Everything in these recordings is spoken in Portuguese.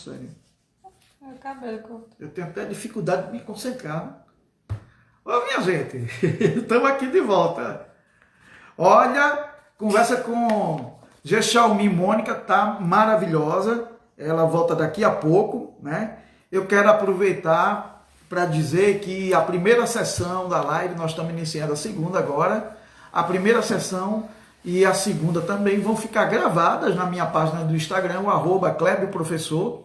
sei. É o cabelo curto. Eu tenho até dificuldade de me concentrar, né? Ô, minha gente, estamos aqui de volta. Olha, conversa com Xiaomi Mônica, tá maravilhosa. Ela volta daqui a pouco, né? Eu quero aproveitar para dizer que a primeira sessão da live, nós estamos iniciando a segunda agora, a primeira sessão e a segunda também vão ficar gravadas na minha página do Instagram, o @clebioprofessor.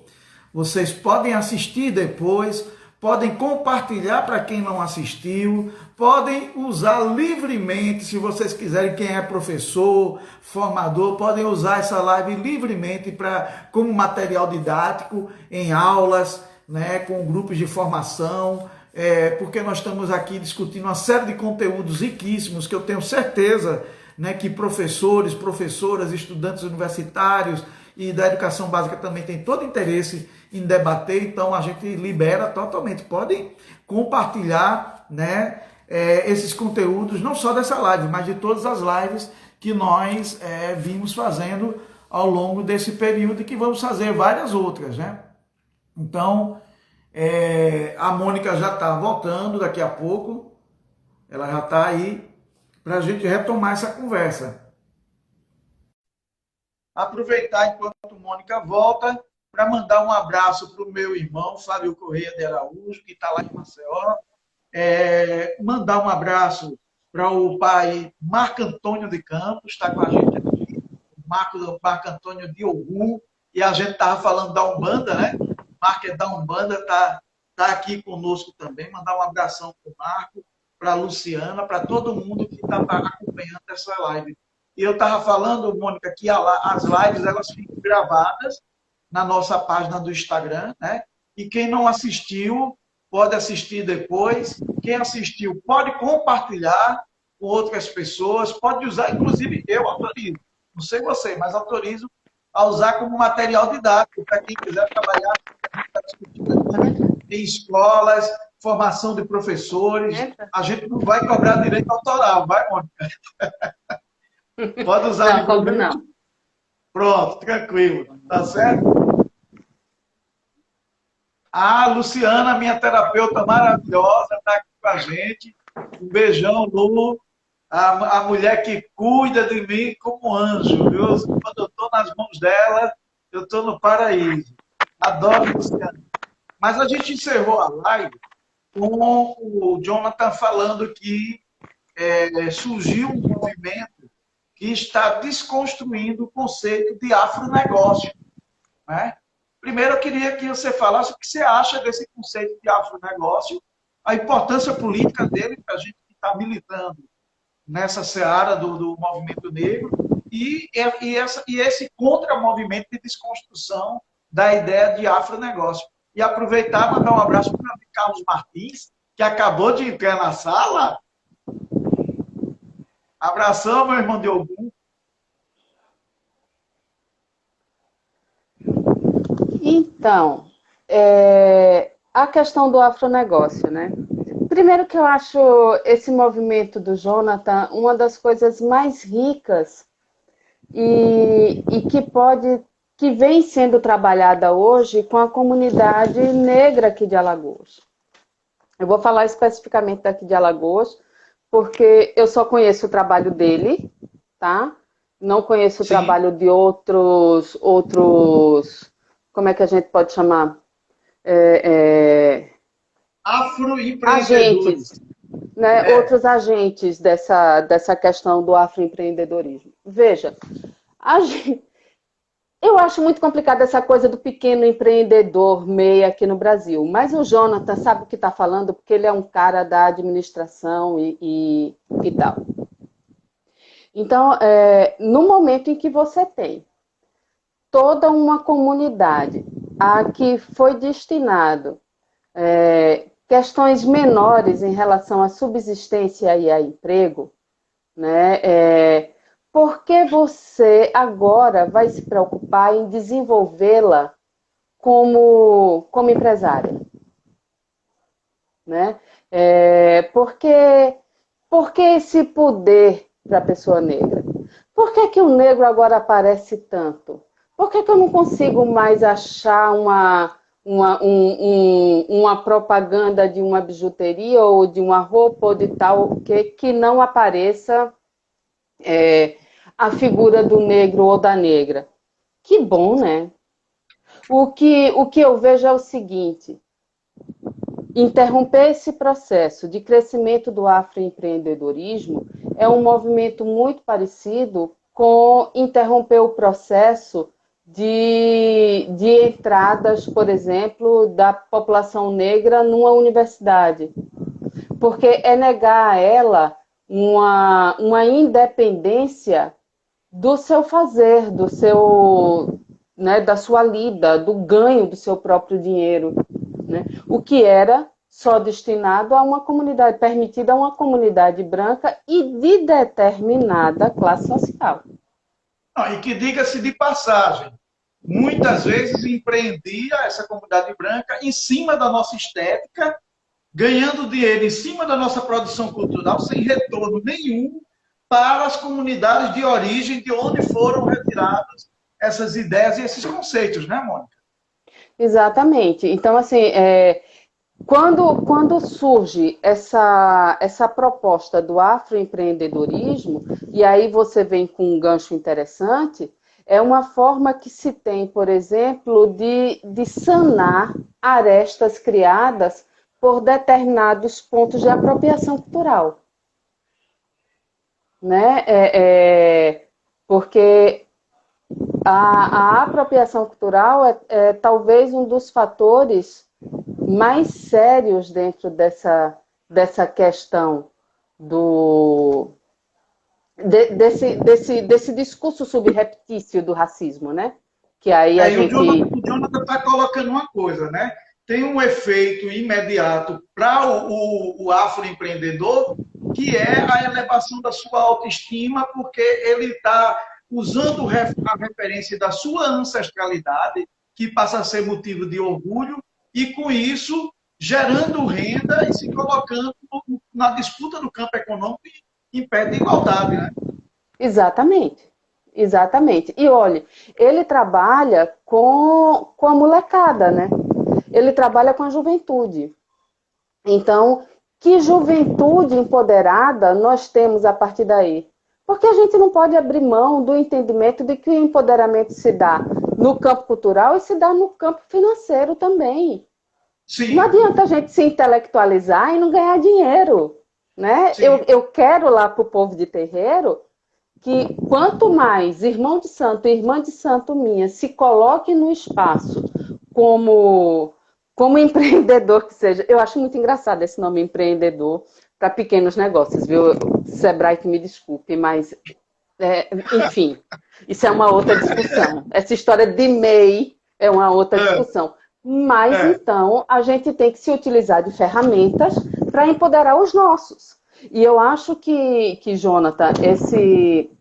Vocês podem assistir depois, podem compartilhar para quem não assistiu, podem usar livremente, se vocês quiserem, quem é professor, formador, podem usar essa live livremente como material didático em aulas, né, com grupos de formação, porque nós estamos aqui discutindo uma série de conteúdos riquíssimos que eu tenho certeza, né, que professores, professoras, estudantes universitários e da educação básica também têm todo interesse em debater, então a gente libera totalmente. Podem compartilhar, né, esses conteúdos, não só dessa live, mas de todas as lives que nós vimos fazendo ao longo desse período e que vamos fazer várias outras, né? Então, a Mônica já está voltando daqui a pouco, ela já está aí para a gente retomar essa conversa. Aproveitar enquanto Mônica volta para mandar um abraço para o meu irmão Fábio Correia de Araújo, que está lá em Maceió. Mandar um abraço para o pai Marco Antônio de Campos, está com a gente aqui, Marco Antônio de Ogum, e a gente estava falando da Umbanda, né? Marco é da Umbanda, está aqui conosco também. Mandar um abração para o Marco, para a Luciana, para todo mundo que está acompanhando essa live. E eu estava falando, Mônica, que as lives elas ficam gravadas na nossa página do Instagram, né? E quem não assistiu, pode assistir depois. Quem assistiu pode compartilhar com outras pessoas, pode usar, inclusive eu autorizo, não sei você, mas autorizo a usar como material didático para quem quiser trabalhar em escolas, formação de professores. A gente não vai cobrar direito autoral, vai, Mônica? Pode usar. Não, cobro não. Pronto, tranquilo. Tá certo? A Luciana, minha terapeuta maravilhosa, está aqui com a gente. Um beijão, Lu. A mulher que cuida de mim como anjo, viu? Quando eu estou nas mãos dela, eu estou no paraíso. Adoro Luciana. Mas a gente encerrou a live com o Jonathan falando que surgiu um movimento que está desconstruindo o conceito de afronegócio, né? Primeiro, eu queria que você falasse o que você acha desse conceito de afronegócio, a importância política dele para a gente que está militando nessa seara do movimento negro e esse contra-movimento de desconstrução da ideia de afronegócio. E aproveitar e mandar um abraço para o Carlos Martins, que acabou de entrar na sala. Abração, meu irmão de Ogum. Então, a questão do afronegócio, né? Primeiro que eu acho esse movimento do Jonathan uma das coisas mais ricas e que vem sendo trabalhada hoje com a comunidade negra aqui de Alagoas. Eu vou falar especificamente daqui de Alagoas, porque eu só conheço o trabalho dele, tá? Não conheço o trabalho de outros, como é que a gente pode chamar? Afroempreendedores. Agentes, né? Outros agentes dessa questão do afroempreendedorismo. Veja, eu acho muito complicada essa coisa do pequeno empreendedor MEI aqui no Brasil, mas o Jonathan sabe o que está falando, porque ele é um cara da administração e tal. Então, no momento em que você tem toda uma comunidade a que foi destinado questões menores em relação à subsistência e a emprego, né? Por que você agora vai se preocupar em desenvolvê-la como empresária? Né? Por que esse poder para a pessoa negra? Por que o negro agora aparece tanto? Por que que eu não consigo mais achar uma propaganda de uma bijuteria ou de uma roupa ou de tal que não apareça a figura do negro ou da negra? Que bom, né? O que eu vejo é o seguinte: interromper esse processo de crescimento do afroempreendedorismo é um movimento muito parecido com interromper o processo de entradas, por exemplo, da população negra numa universidade. Porque é negar a ela uma independência do seu fazer, do seu, né, da sua lida, do ganho do seu próprio dinheiro, né? O que era só destinado a uma comunidade, permitido a uma comunidade branca e de determinada classe social. Não, e que diga-se de passagem, muitas vezes empreendia essa comunidade branca em cima da nossa estética, ganhando dinheiro em cima da nossa produção cultural, sem retorno nenhum para as comunidades de origem de onde foram retiradas essas ideias e esses conceitos, né, Mônica? Exatamente. Então, assim, quando surge essa proposta do afroempreendedorismo, e aí você vem com um gancho interessante, é uma forma que se tem, por exemplo, de sanar arestas criadas por determinados pontos de apropriação cultural. Né? Porque a apropriação cultural é talvez um dos fatores mais sérios dentro dessa questão desse discurso subreptício do racismo, né? Que aí a gente... O Jonathan está colocando uma coisa, né? Tem um efeito imediato para o afroempreendedor, que é a elevação da sua autoestima, porque ele está usando a referência da sua ancestralidade, que passa a ser motivo de orgulho, e com isso gerando renda e se colocando na disputa do campo econômico em pé de igualdade, né? Exatamente, exatamente. E olha, ele trabalha com a molecada, né? Ele trabalha com a juventude. Então, que juventude empoderada nós temos a partir daí? Porque a gente não pode abrir mão do entendimento de que o empoderamento se dá no campo cultural e se dá no campo financeiro também. Sim. Não adianta a gente se intelectualizar e não ganhar dinheiro, né? Eu quero lá para o povo de terreiro que quanto mais irmão de santo e irmã de santo minha se coloque no espaço como empreendedor que seja. Eu acho muito engraçado esse nome empreendedor para pequenos negócios, viu? Sebrae que me desculpe, mas enfim, isso é uma outra discussão. Essa história de MEI é uma outra discussão. Mas então a gente tem que se utilizar de ferramentas para empoderar os nossos. E eu acho que Jonathan,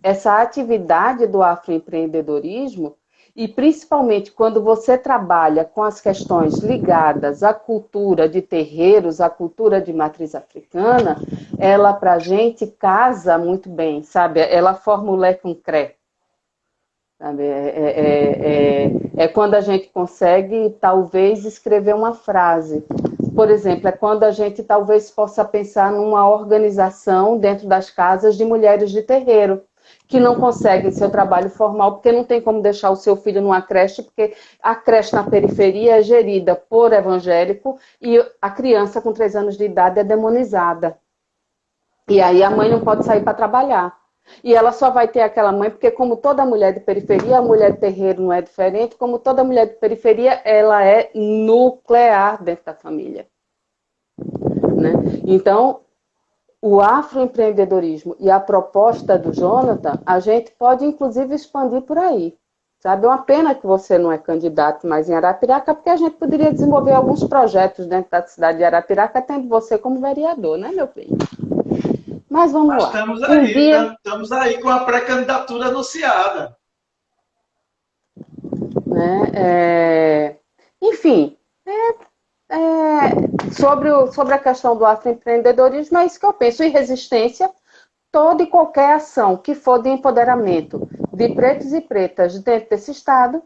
essa atividade do afroempreendedorismo, e principalmente quando você trabalha com as questões ligadas à cultura de terreiros, à cultura de matriz africana, ela para a gente casa muito bem, sabe? Ela forma o lé com cré. Sabe? É quando a gente consegue, talvez, escrever uma frase. Por exemplo, é quando a gente talvez possa pensar numa organização dentro das casas de mulheres de terreiro, que não conseguem seu trabalho formal, porque não tem como deixar o seu filho numa creche, porque a creche na periferia é gerida por evangélico e a criança com 3 anos de idade é demonizada. E aí a mãe não pode sair para trabalhar. E ela só vai ter aquela mãe, porque como toda mulher de periferia, a mulher de terreiro não é diferente, como toda mulher de periferia, ela é nuclear dentro da família. Né? Então, o afroempreendedorismo e a proposta do Jonathan, a gente pode inclusive expandir por aí. Sabe? É uma pena que você não é candidato mais em Arapiraca, porque a gente poderia desenvolver alguns projetos dentro da cidade de Arapiraca, tendo você como vereador, né, meu bem? Mas vamos lá. Estamos aí com a pré-candidatura anunciada. Né? Enfim, sobre a questão do afroempreendedorismo, é isso que eu penso. E resistência, toda e qualquer ação que for de empoderamento de pretos e pretas dentro desse Estado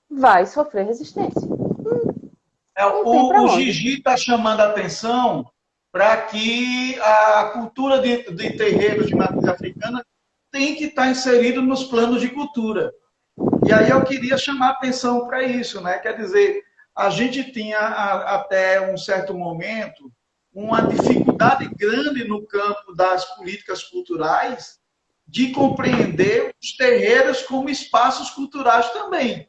vai sofrer resistência. Não tem pra O onde. Gigi está chamando a atenção para que a cultura de terreiros de matriz africana tem que estar inserido nos planos de cultura. E aí eu queria chamar a atenção para isso, né? Quer dizer, a gente tinha até um certo momento uma dificuldade grande no campo das políticas culturais de compreender os terreiros como espaços culturais também.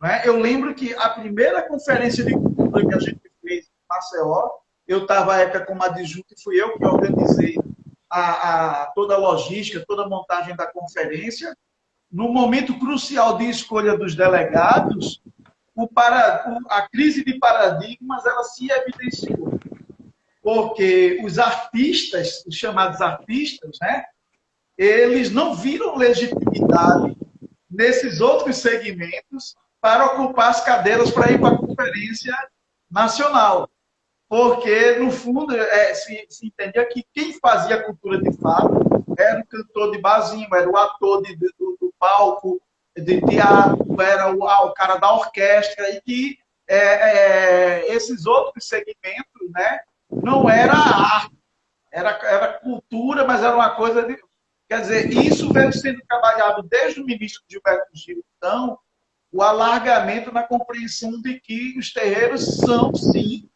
Né? Eu lembro que a primeira conferência de cultura que a gente fez em Maceió, eu estava à época como adjunto e fui eu que organizei toda a logística, toda a montagem da conferência. No momento crucial de escolha dos delegados, a crise de paradigmas ela se evidenciou. Porque os artistas, os chamados artistas, né, eles não viram legitimidade nesses outros segmentos para ocupar as cadeiras para ir para a conferência nacional. Porque, no fundo, se entendia que quem fazia a cultura de fato era o cantor de barzinho, era o ator do palco, de teatro, era o cara da orquestra, e que esses outros segmentos, né, não era arte, era cultura, mas era uma coisa de... Quer dizer, isso veio sendo trabalhado desde o ministro Gilberto Gil, então, o alargamento na compreensão de que os terreiros são, sim,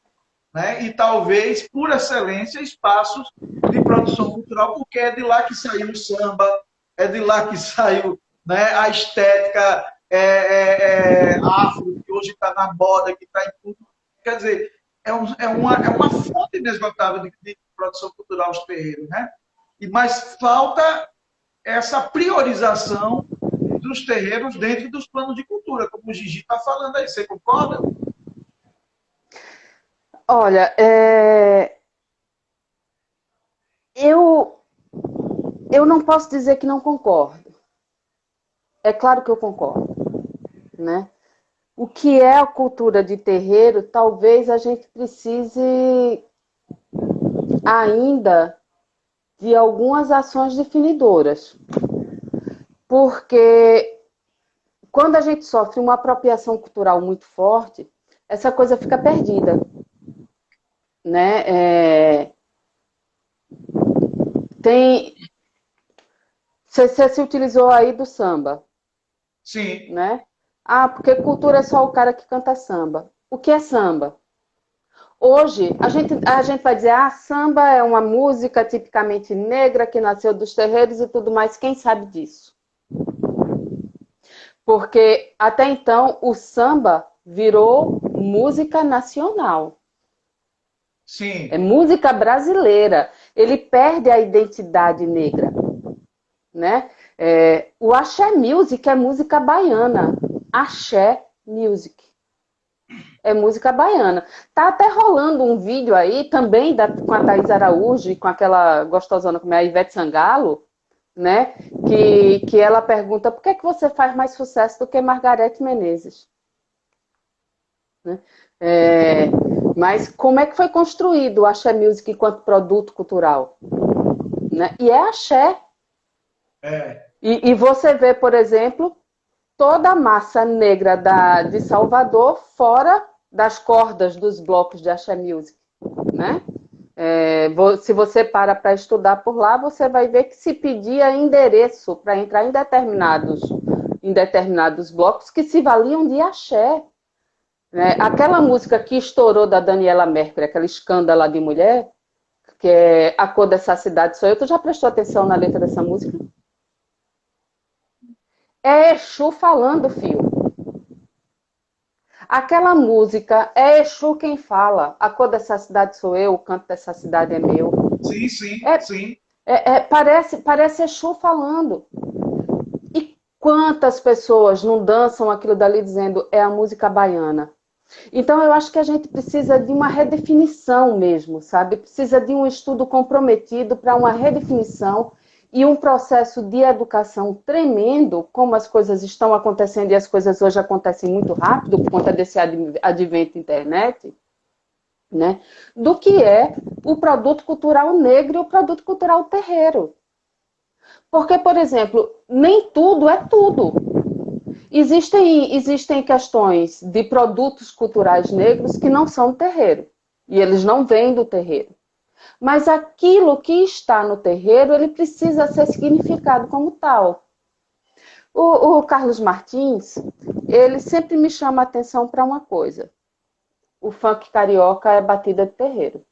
né, e talvez, por excelência, espaços de produção cultural, porque é de lá que saiu o samba, é de lá que saiu, né, a estética afro, que hoje está na moda, que está em tudo. Quer dizer, é uma fonte inesgotável de produção cultural os terreiros, né? Mas falta essa priorização dos terreiros dentro dos planos de cultura, como o Gigi está falando aí. Você concorda? Olha, eu não posso dizer que não concordo. É claro que eu concordo, né? O que é a cultura de terreiro, talvez a gente precise ainda de algumas ações definidoras. Porque quando a gente sofre uma apropriação cultural muito forte, essa coisa fica perdida, né? Você se utilizou aí do samba. Sim. Né? Ah, porque cultura é só o cara que canta samba. O que é samba? Hoje, a gente vai dizer, samba é uma música tipicamente negra que nasceu dos terreiros e tudo mais. Quem sabe disso? Porque até então o samba virou música nacional. Sim. É música brasileira. Ele perde a identidade negra, né? O axé music é música baiana. Axé music é música baiana. Tá até rolando um vídeo aí também com a Thaís Araújo e com aquela gostosona como é a Ivete Sangalo, né? Que ela pergunta por que você faz mais sucesso do que Margareth Menezes? Né? Mas como é que foi construído o axé music enquanto produto cultural? Né? E é axé. E você vê, por exemplo, toda a massa negra de Salvador fora das cordas dos blocos de axé music, né? Se você para estudar por lá, você vai ver que se pedia endereço para entrar em determinados blocos que se valiam de axé. Né? Aquela música que estourou da Daniela Mercury, aquela escândala de mulher, que é A Cor dessa Cidade Sou Eu, tu já prestou atenção na letra dessa música? É Exu falando, filho. Aquela música é Exu quem fala. A cor dessa cidade sou eu, o canto dessa cidade é meu. Sim, sim, sim. Parece Exu falando. E quantas pessoas não dançam aquilo dali dizendo é a música baiana? Então eu acho que a gente precisa de uma redefinição mesmo, sabe? Precisa de um estudo comprometido para uma redefinição e um processo de educação tremendo, como as coisas estão acontecendo e as coisas hoje acontecem muito rápido por conta desse advento da internet, né? Do que é o produto cultural negro e o produto cultural terreiro. Porque, por exemplo, nem tudo é tudo. Existem questões de produtos culturais negros que não são do terreiro. E eles não vêm do terreiro. Mas aquilo que está no terreiro, ele precisa ser significado como tal. O Carlos Martins, ele sempre me chama a atenção para uma coisa. O funk carioca é batida de terreiro.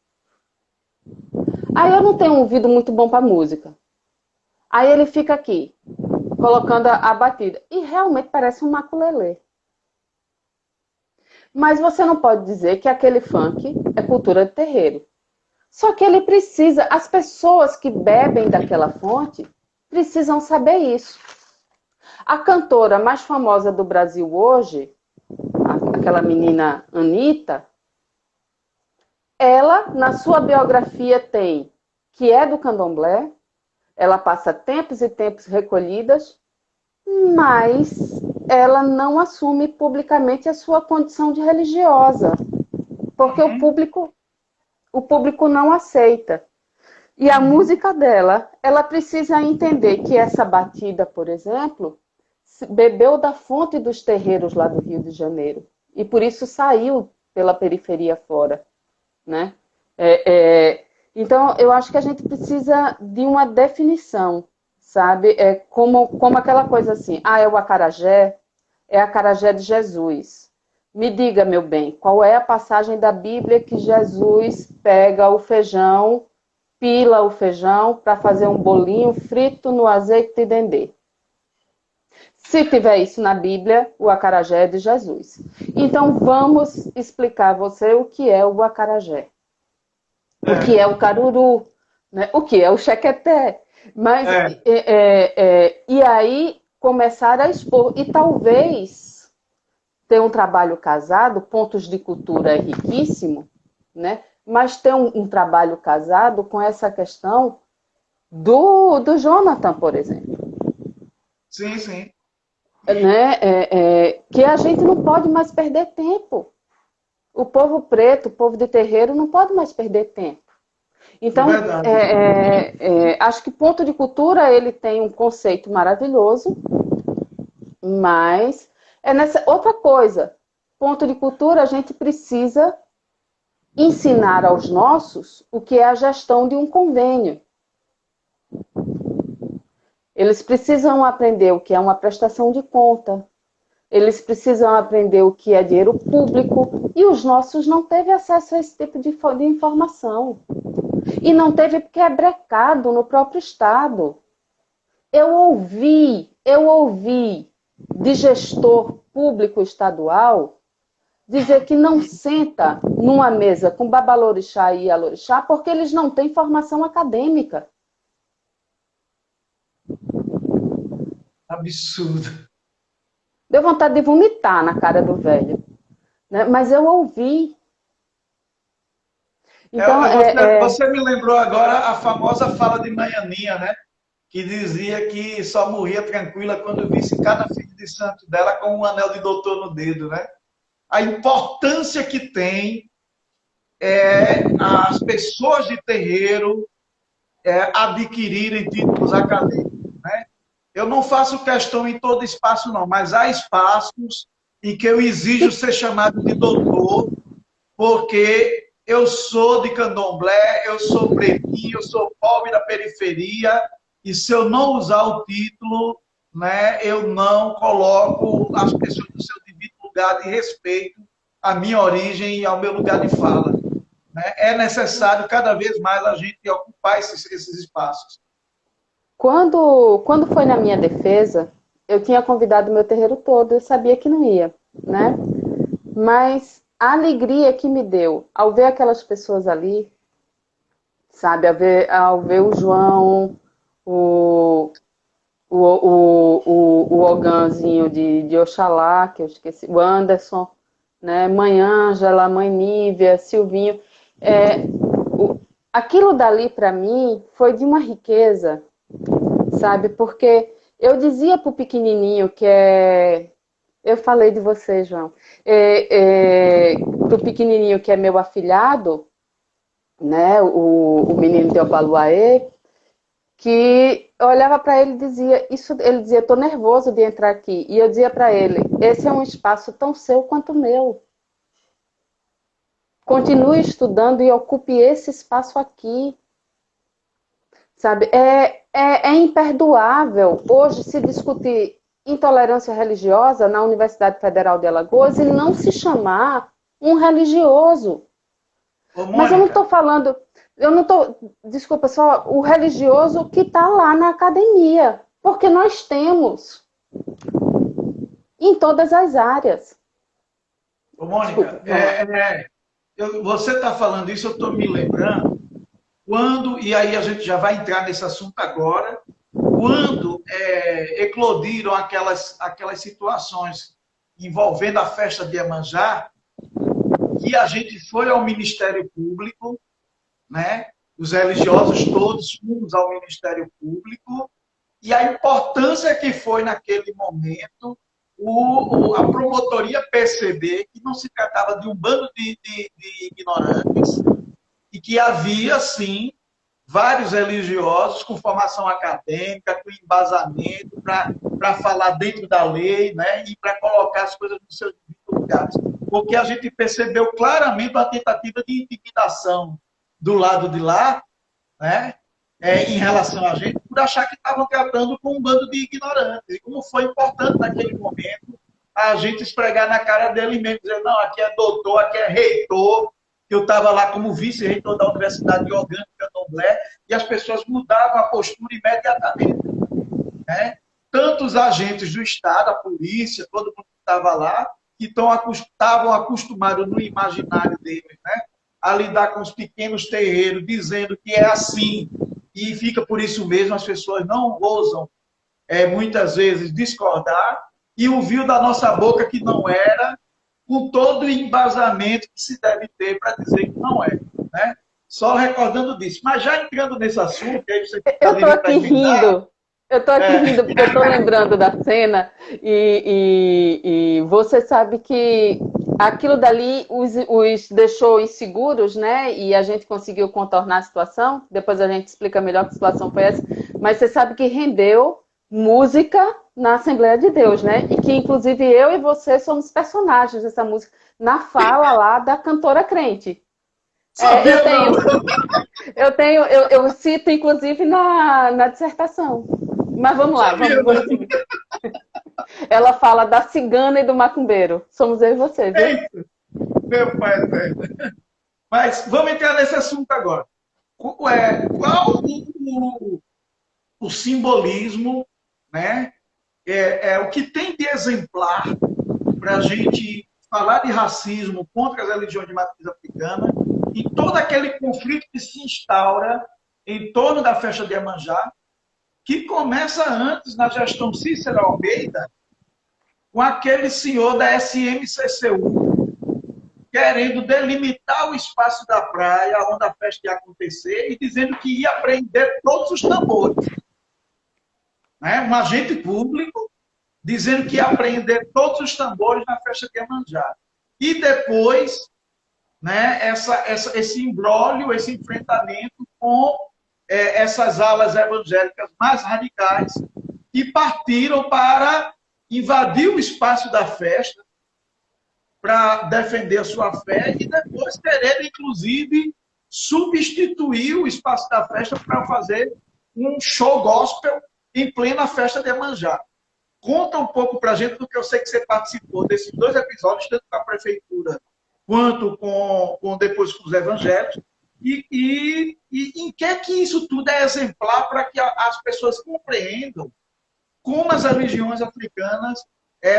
Aí eu não tenho um ouvido muito bom para música. Aí ele fica aqui, colocando a batida. E realmente parece um maculelê. Mas você não pode dizer que aquele funk é cultura de terreiro. Só que ele precisa, as pessoas que bebem daquela fonte precisam saber isso. A cantora mais famosa do Brasil hoje, aquela menina Anitta, ela, na sua biografia, tem que é do candomblé, ela passa tempos e tempos recolhidas, mas ela não assume publicamente a sua condição de religiosa, porque o público não aceita. E a música dela, ela precisa entender que essa batida, por exemplo, bebeu da fonte dos terreiros lá do Rio de Janeiro. E por isso saiu pela periferia fora. Né? Então, eu acho que a gente precisa de uma definição, sabe? Como aquela coisa assim, é o acarajé, é a acarajé de Jesus. Me diga, meu bem, qual é a passagem da Bíblia que Jesus pega o feijão, pila o feijão para fazer um bolinho frito no azeite de dendê? Se tiver isso na Bíblia, o acarajé é de Jesus. Então, vamos explicar a você o que é o acarajé. O que é o caruru, né? O que é o chequeté. Mas, e aí, começar a expor. E talvez ter um trabalho casado, pontos de cultura é riquíssimo, né? Mas ter um trabalho casado com essa questão do Jonathan, por exemplo. Sim, sim. Né? Que a gente não pode mais perder tempo. O povo preto, o povo de terreiro, não pode mais perder tempo. Então, acho que ponto de cultura ele tem um conceito maravilhoso, mas outra coisa. Ponto de cultura a gente precisa ensinar aos nossos o que é a gestão de um convênio. Eles precisam aprender o que é uma prestação de conta. Eles precisam aprender o que é dinheiro público. E os nossos não teve acesso a esse tipo de informação. E não teve porque é brecado no próprio Estado. Eu ouvi de gestor público estadual dizer que não senta numa mesa com babalorixá e ialorixá porque eles não têm formação acadêmica. Absurdo. Deu vontade de vomitar na cara do velho. Né? Mas eu ouvi. Então, você me lembrou agora a famosa fala de Manhaninha, né? Que dizia que só morria tranquila quando visse cada filho de santo dela com um anel de doutor no dedo, né? A importância que tem as pessoas de terreiro adquirirem títulos acadêmicos, né? Eu não faço questão em todo espaço, não, mas há espaços em que eu exijo ser chamado de doutor, porque eu sou de candomblé, eu sou pretinho, eu sou pobre da periferia, e se eu não usar o título, né, eu não coloco as pessoas no seu devido lugar de respeito à minha origem e ao meu lugar de fala. Né? É necessário cada vez mais a gente ocupar esses espaços. Quando foi na minha defesa, eu tinha convidado o meu terreiro todo, eu sabia que não ia, né? Mas a alegria que me deu ao ver aquelas pessoas ali, sabe, ao ver o João, o Oganzinho de Oxalá, que eu esqueci, o Anderson, né? Mãe Ângela, Mãe Nívia, Silvinho. Aquilo dali, para mim, foi de uma riqueza, sabe? Porque eu dizia pro pequenininho eu falei de você, João. Pro pequenininho que é meu afilhado, né? O menino de Obaluaê, que eu olhava para ele e dizia, ele dizia, estou nervoso de entrar aqui. E eu dizia para ele, esse é um espaço tão seu quanto o meu. Continue estudando e ocupe esse espaço aqui. Sabe? É imperdoável hoje se discutir intolerância religiosa na Universidade Federal de Alagoas e não se chamar um religioso. Ô, Mas eu não Mônica, estou falando, desculpa, só o religioso que está lá na academia, porque nós temos em todas as áreas. ô, Mônica, Desculpa, você está falando isso, eu estou me lembrando, quando, e aí a gente já vai entrar nesse assunto agora, quando eclodiram aquelas situações envolvendo a festa de Iemanjá, que a gente foi ao Ministério Público, né? Os religiosos todos fomos ao Ministério Público, e a importância que foi naquele momento a promotoria perceber que não se tratava de um bando de ignorantes e que havia, sim, vários religiosos com formação acadêmica, com embasamento para falar dentro da lei, né, e para colocar as coisas nos seus lugares. Porque a gente percebeu claramente uma tentativa de intimidação do lado de lá, né, em relação a gente, por achar que estavam tratando com um bando de ignorantes. E como foi importante naquele momento a gente esfregar na cara dele mesmo, dizer, não, aqui é doutor, aqui é reitor, que eu estava lá como vice-reitor da Universidade de Orgânica Candomblé, e as pessoas mudavam a postura imediatamente. Né? Tanto os agentes do Estado, a polícia, todo mundo que estava lá, que estavam acostumados no imaginário deles, né? A lidar com os pequenos terreiros, dizendo que é assim, e fica por isso mesmo, as pessoas não ousam, muitas vezes, discordar, e ouviu da nossa boca que não era, com todo o embasamento que se deve ter para dizer que não é. Né? Só recordando disso. Mas já entrando nesse assunto, aí você eu estou aqui rindo. Eu estou aqui rindo porque eu estou lembrando da cena e você sabe que aquilo dali os deixou inseguros, né? E a gente conseguiu contornar a situação. Depois a gente explica melhor que situação foi essa. Mas você sabe que rendeu música na Assembleia de Deus, né? E que inclusive eu e você somos personagens dessa música na fala lá da cantora crente. Eu cito inclusive na dissertação. Mas vamos lá, vamos seguir. Ela fala da cigana e do macumbeiro. Somos eu e você, viu? Eita, meu pai eterno. Mas vamos entrar nesse assunto agora. Qual o simbolismo, né? O que tem de exemplar para a gente falar de racismo contra as religiões de matriz africana e todo aquele conflito que se instaura em torno da festa de Iemanjá, que começa antes, na gestão Cícero Almeida, com aquele senhor da SMCCU, querendo delimitar o espaço da praia onde a festa ia acontecer e dizendo que ia apreender todos os tambores. Né? Um agente público dizendo que ia apreender todos os tambores na festa de Iemanjá. E depois, né, esse imbróglio, esse enfrentamento com essas alas evangélicas mais radicais que partiram para invadir o espaço da festa para defender a sua fé e depois querer, inclusive, substituir o espaço da festa para fazer um show gospel em plena festa de Iemanjá. Conta um pouco para a gente, porque eu sei que você participou desses 2 episódios, tanto com a prefeitura quanto depois com os evangélicos, e em que isso tudo é exemplar para que as pessoas compreendam como as religiões africanas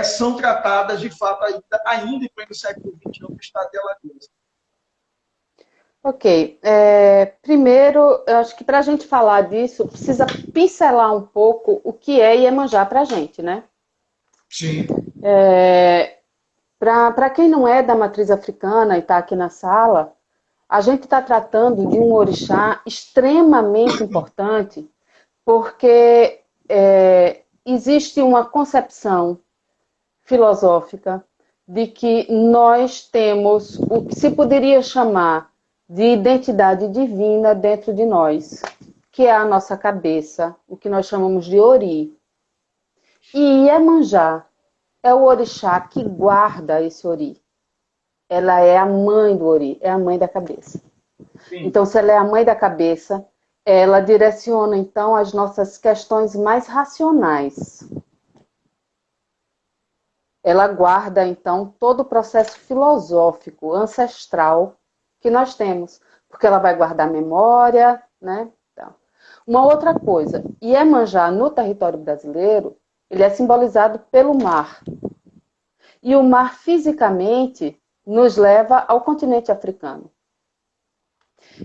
são tratadas, de fato, ainda em pleno século XXI no estado de Alagoas. Ok. Primeiro, eu acho que para a gente falar disso, precisa pincelar um pouco o que é Iemanjá para a gente, né? Sim. Para quem não é da matriz africana e está aqui na sala, a gente está tratando de um orixá extremamente importante, porque existe uma concepção filosófica de que nós temos o que se poderia chamar de identidade divina dentro de nós. que é a nossa cabeça, o que nós chamamos de ori. E Iemanjá é o orixá que guarda esse ori. Ela é a mãe do ori, é a mãe da cabeça. Sim. Então, se ela é a mãe da cabeça, ela direciona, então, as nossas questões mais racionais. Ela guarda, então, todo o processo filosófico, ancestral que nós temos. Porque ela vai guardar memória, né? Então, uma outra coisa, Iemanjá, no território brasileiro, ele é simbolizado pelo mar. E o mar, fisicamente, nos leva ao continente africano.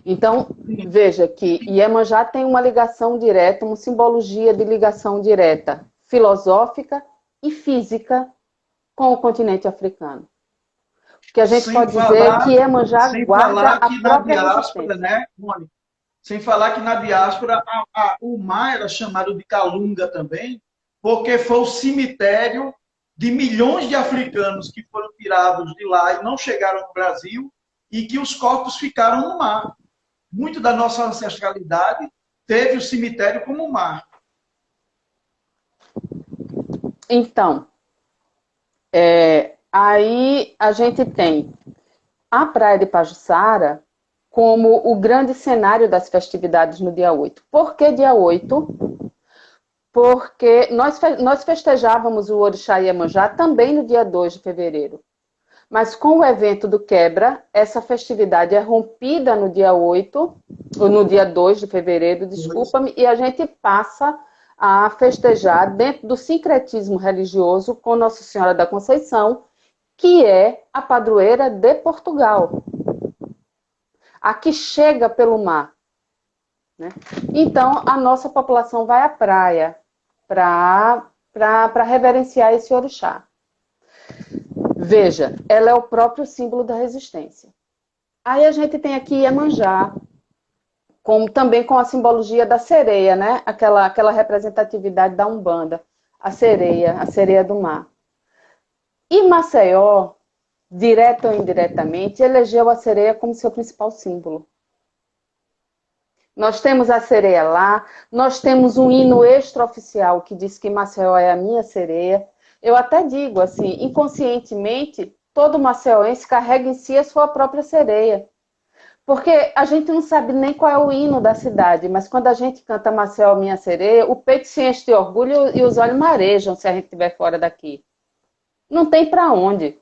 Então, veja que Iemanjá tem uma ligação direta, uma simbologia de ligação direta, filosófica e física com o continente africano. Que a gente Sem pode falar, dizer que Iemanjá sem guarda falar a que na própria diáspora, resistência. né, Mônica? Sem falar que na diáspora o mar era chamado de Calunga também, porque foi o cemitério de milhões de africanos que foram tirados de lá e não chegaram no Brasil e que os corpos ficaram no mar. Muito da nossa ancestralidade teve o cemitério como mar. Então, aí a gente tem a Praia de Pajuçara como o grande cenário das festividades no dia 8. Por que dia 8? Porque nós festejávamos o Orixá Iemanjá também no dia 2 de fevereiro. Mas com o evento do Quebra, essa festividade é rompida no dia 8, ou no dia 2 de fevereiro, desculpa-me, e a gente passa a festejar dentro do sincretismo religioso com Nossa Senhora da Conceição, que é a padroeira de Portugal. A que chega pelo mar. Né? Então, a nossa população vai à praia para reverenciar esse orixá. Veja, ela é o próprio símbolo da resistência. Aí a gente tem aqui Iemanjá, também com a simbologia da sereia, né? Aquela representatividade da Umbanda, a sereia do mar. E Maceió, direta ou indiretamente, elegeu a sereia como seu principal símbolo. Nós temos a sereia lá, nós temos um hino extraoficial que diz que Maceió é a minha sereia. Eu até digo assim, inconscientemente, todo maceioense carrega em si a sua própria sereia. Porque a gente não sabe nem qual é o hino da cidade, mas quando a gente canta Maceió, minha sereia, o peito se enche de orgulho e os olhos marejam se a gente estiver fora daqui. Não tem para onde.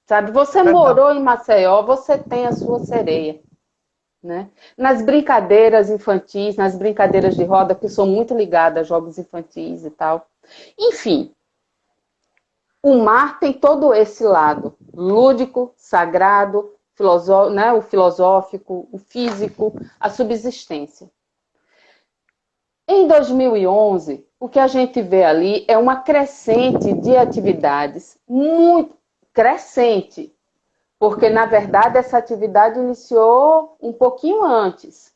Sabe? Você morou em Maceió, você tem a sua sereia. Né? Nas brincadeiras infantis, nas brincadeiras de roda, que sou muito ligada a jogos infantis e tal. Enfim, o mar tem todo esse lado lúdico, sagrado, né? O filosófico, o físico, a subsistência. Em 2011, o que a gente vê ali é uma crescente de atividades, muito crescente, porque, na verdade, essa atividade iniciou um pouquinho antes.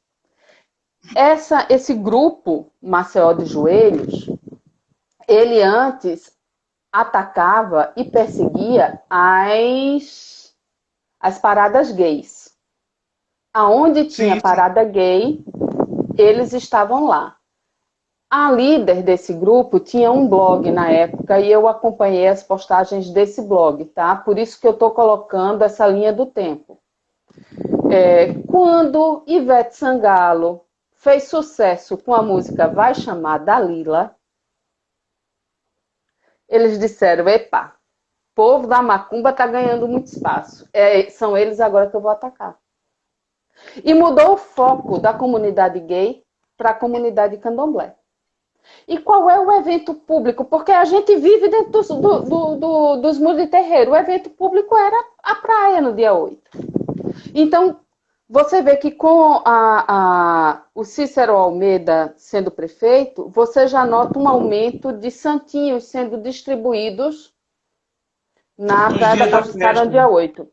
Esse grupo, Maceió de Joelhos, ele antes atacava e perseguia as paradas gays. Aonde tinha parada gay, eles estavam lá. A líder desse grupo tinha um blog na época e eu acompanhei as postagens desse blog, tá? Por isso que eu estou colocando essa linha do tempo. Quando Ivete Sangalo fez sucesso com a música Vai Chamar Dalila, eles disseram, epa, o povo da macumba está ganhando muito espaço. São eles agora que eu vou atacar. E mudou o foco da comunidade gay para a comunidade candomblé. E qual é o evento público? Porque a gente vive dentro dos muros de terreiro. O evento público era a praia no dia 8. Então, você vê que com o Cícero Almeida sendo prefeito, você já nota um aumento de santinhos sendo distribuídos na Praia da Pajuçara no dia 8.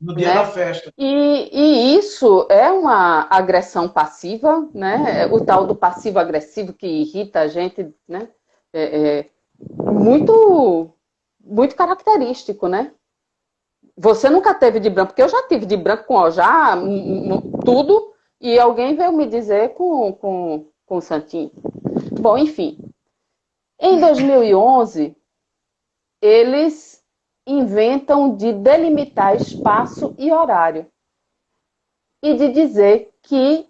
No dia da festa. E isso é uma agressão passiva, né? O tal do passivo-agressivo que irrita a gente, né? Muito, muito característico, né? Você nunca teve de branco, porque eu já tive de branco com já tudo, E alguém veio me dizer com o Santinho. Bom, enfim. Em 2011, eles inventam de delimitar espaço e horário. E de dizer que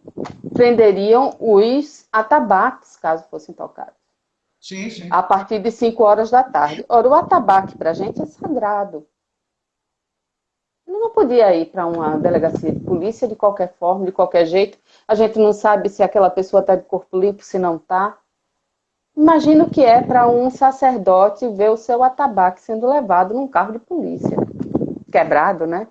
prenderiam os atabaques, caso fossem tocados. Sim, sim. A partir de 5 horas da tarde. Ora, o atabaque para a gente é sagrado. Ele não podia ir para uma delegacia de polícia de qualquer forma, de qualquer jeito. A gente não sabe se aquela pessoa está de corpo limpo, se não está. Imagina o que é para um sacerdote ver o seu atabaque sendo levado num carro de polícia. Quebrado, né?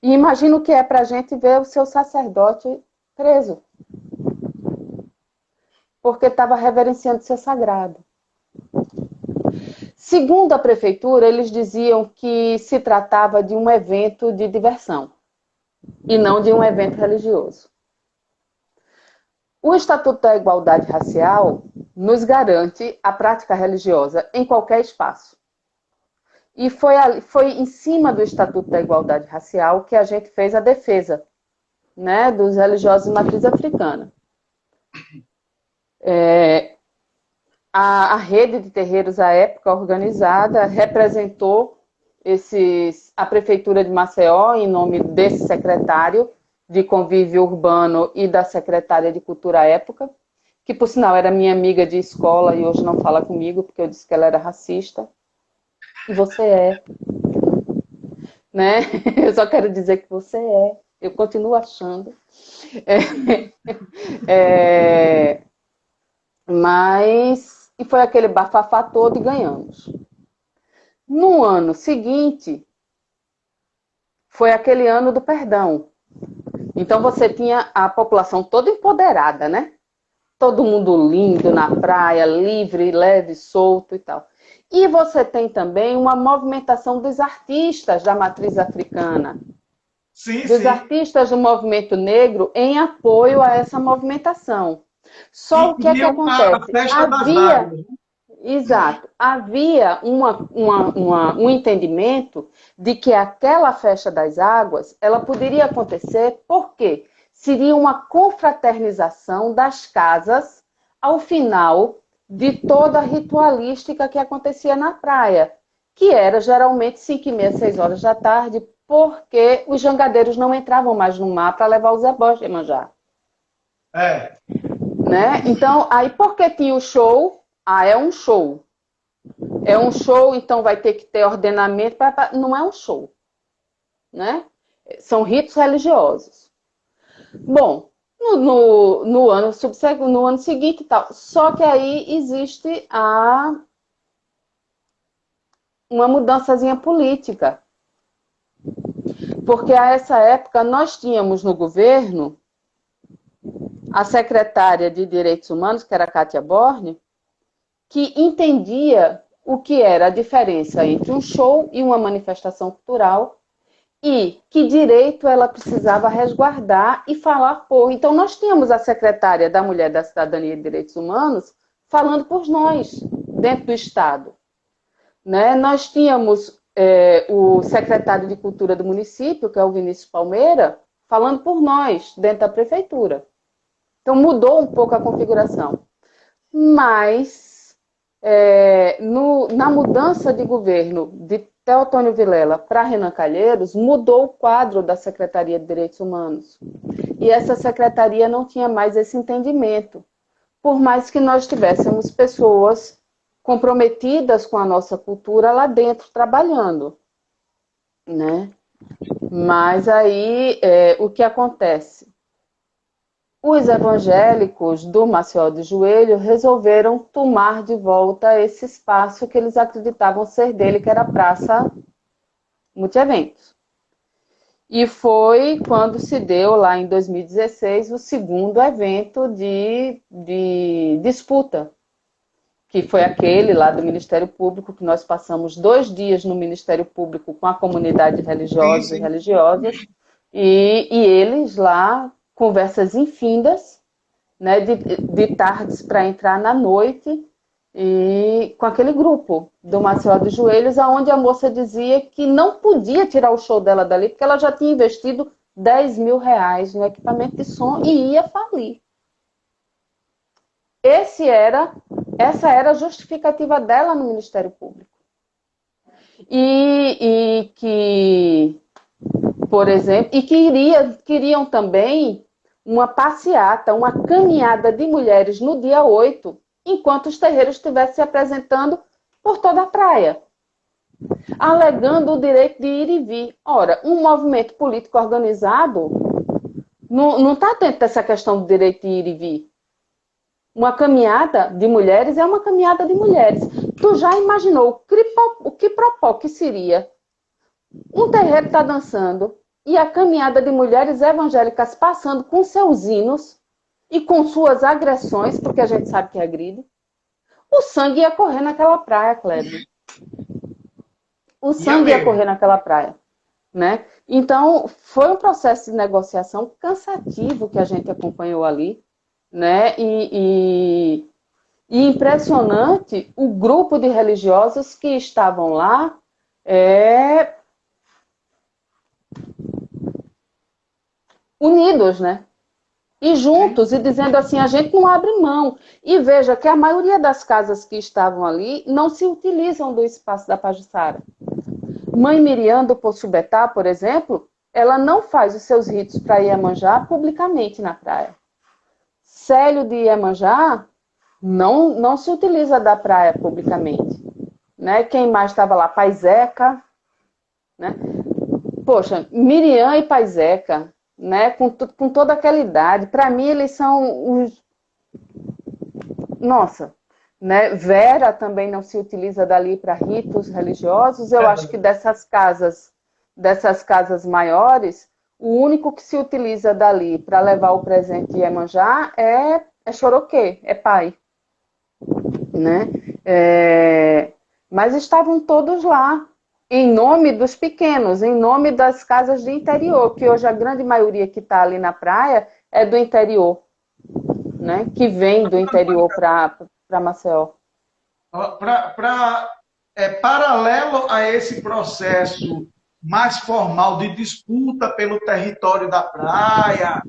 E imagina o que é para a gente ver o seu sacerdote preso. Porque estava reverenciando ser sagrado. Segundo a prefeitura, eles diziam que se tratava de um evento de diversão e não de um evento religioso. O Estatuto da Igualdade Racial nos garante a prática religiosa em qualquer espaço. E foi em cima do Estatuto da Igualdade Racial que a gente fez a defesa, né, dos religiosos de matriz africana. A rede de terreiros, à época organizada, representou a Prefeitura de Maceió, em nome desse secretário de Convívio Urbano e da secretária de Cultura à época, que, por sinal, era minha amiga de escola e hoje não fala comigo, porque eu disse que ela era racista. E você é. Né? Eu só quero dizer que você é. Eu continuo achando. Mas... E foi aquele bafafá todo e ganhamos. No ano seguinte, foi aquele ano do perdão. Então você tinha a população toda empoderada, né? Todo mundo lindo na praia, livre, leve, solto e tal. E você tem também uma movimentação dos artistas da matriz africana. Sim, dos sim. artistas do movimento negro em apoio a essa movimentação. Só o que é que acontece? A festa das águas. Exato. Havia um entendimento de que aquela festa das águas, ela poderia acontecer porque seria uma confraternização das casas ao final de toda a ritualística que acontecia na praia, que era geralmente 5h30, 6 horas da tarde, porque os jangadeiros não entravam mais no mar para levar os ebós de Iemanjá. Né? Então, aí por que tinha o show? É um show. É um show, então vai ter que ter ordenamento. Não é um show. Né? São ritos religiosos. Bom, no ano seguinte e tal. Só que aí existe uma mudançazinha política. Porque a essa época nós tínhamos no governo a secretária de Direitos Humanos, que era a Kátia Borne, que entendia o que era a diferença entre um show e uma manifestação cultural e que direito ela precisava resguardar e falar por. Então nós tínhamos a secretária da Mulher, da Cidadania e Direitos Humanos falando por nós, dentro do Estado. Né? Nós tínhamos o secretário de Cultura do município, que é o Vinícius Palmeira, falando por nós, dentro da prefeitura. Então mudou um pouco a configuração. Mas, na mudança de governo de Teotônio Vilela para Renan Calheiros, mudou o quadro da Secretaria de Direitos Humanos. E essa secretaria não tinha mais esse entendimento. Por mais que nós tivéssemos pessoas comprometidas com a nossa cultura lá dentro, trabalhando. Né? Mas aí, o que acontece? Os evangélicos do Maceió de Joelho resolveram tomar de volta esse espaço que eles acreditavam ser dele, que era a Praça Multieventos. E foi quando se deu, lá em 2016, o segundo evento de disputa, que foi aquele lá do Ministério Público, que nós passamos 2 dias no Ministério Público com a comunidade religiosa e religiosas, e eles lá, conversas infindas, né, de tardes para entrar na noite, e com aquele grupo do Maceió dos Joelhos, onde a moça dizia que não podia tirar o show dela dali, porque ela já tinha investido R$ 10.000 no equipamento de som e ia falir. Essa era a justificativa dela no Ministério Público. E que, por exemplo, queriam também uma passeata, uma caminhada de mulheres no dia 8, enquanto os terreiros estivessem se apresentando por toda a praia, alegando o direito de ir e vir. Ora, um movimento político organizado não está atento dessa questão do direito de ir e vir. Uma caminhada de mulheres é uma caminhada de mulheres. Tu já imaginou o que que seria um terreiro está dançando e a caminhada de mulheres evangélicas passando com seus hinos e com suas agressões, porque a gente sabe que agride? O sangue ia correr naquela praia, Cléber. O sangue ia correr naquela praia, né? Então, foi um processo de negociação cansativo que a gente acompanhou ali, né? E impressionante o grupo de religiosos que estavam lá unidos, né? E juntos, e dizendo assim, a gente não abre mão. E veja que a maioria das casas que estavam ali não se utilizam do espaço da Pajuçara. Mãe Miriam do Poço Betá, por exemplo, ela não faz os seus ritos para Iemanjá publicamente na praia. Célio de Iemanjá não se utiliza da praia publicamente. Né? Quem mais estava lá? Pai Zeca, né? Poxa, Miriam e Pai Zeca, né? Com toda aquela idade, para mim eles são os... Nossa, né? Vera também não se utiliza dali para ritos religiosos. Eu acho que dessas casas maiores, o único que se utiliza dali para levar o presente de Iemanjá é Choroquê, é pai. Né? Mas estavam todos lá, em nome dos pequenos, em nome das casas de interior, que hoje a grande maioria que está ali na praia é do interior, né? Que vem do interior para Maceió. Paralelo a esse processo mais formal de disputa pelo território da praia,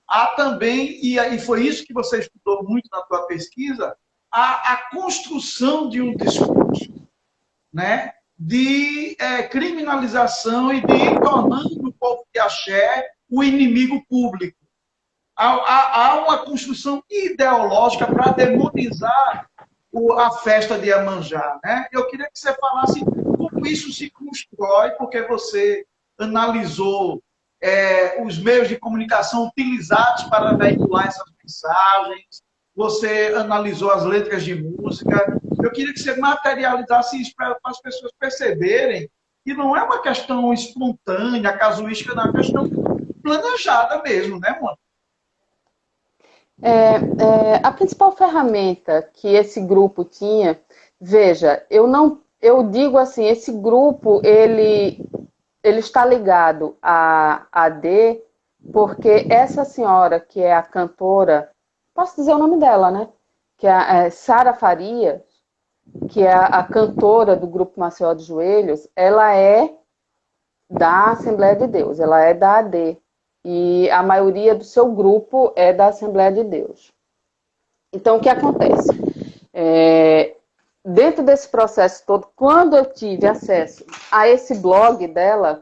há também, e foi isso que você estudou muito na tua pesquisa, a construção de um discurso, né, de criminalização e de ir tornando o povo de axé o inimigo público. Há uma construção ideológica para demonizar a festa de Iemanjá, né? Eu queria que você falasse como isso se constrói, porque você analisou os meios de comunicação utilizados para veicular essas mensagens, você analisou as letras de música. Eu queria que você materializasse isso para as pessoas perceberem que não é uma questão espontânea, casuística, não é uma questão planejada mesmo, né, mano? A principal ferramenta que esse grupo tinha, veja, eu digo assim, esse grupo ele está ligado à AD, porque essa senhora que é a cantora, posso dizer o nome dela, né? Que é Sara Faria, que é a cantora do grupo Maceió de Joelhos, ela é da Assembleia de Deus, ela é da AD. E a maioria do seu grupo é da Assembleia de Deus. Então, o que acontece? Dentro desse processo todo, quando eu tive acesso a esse blog dela,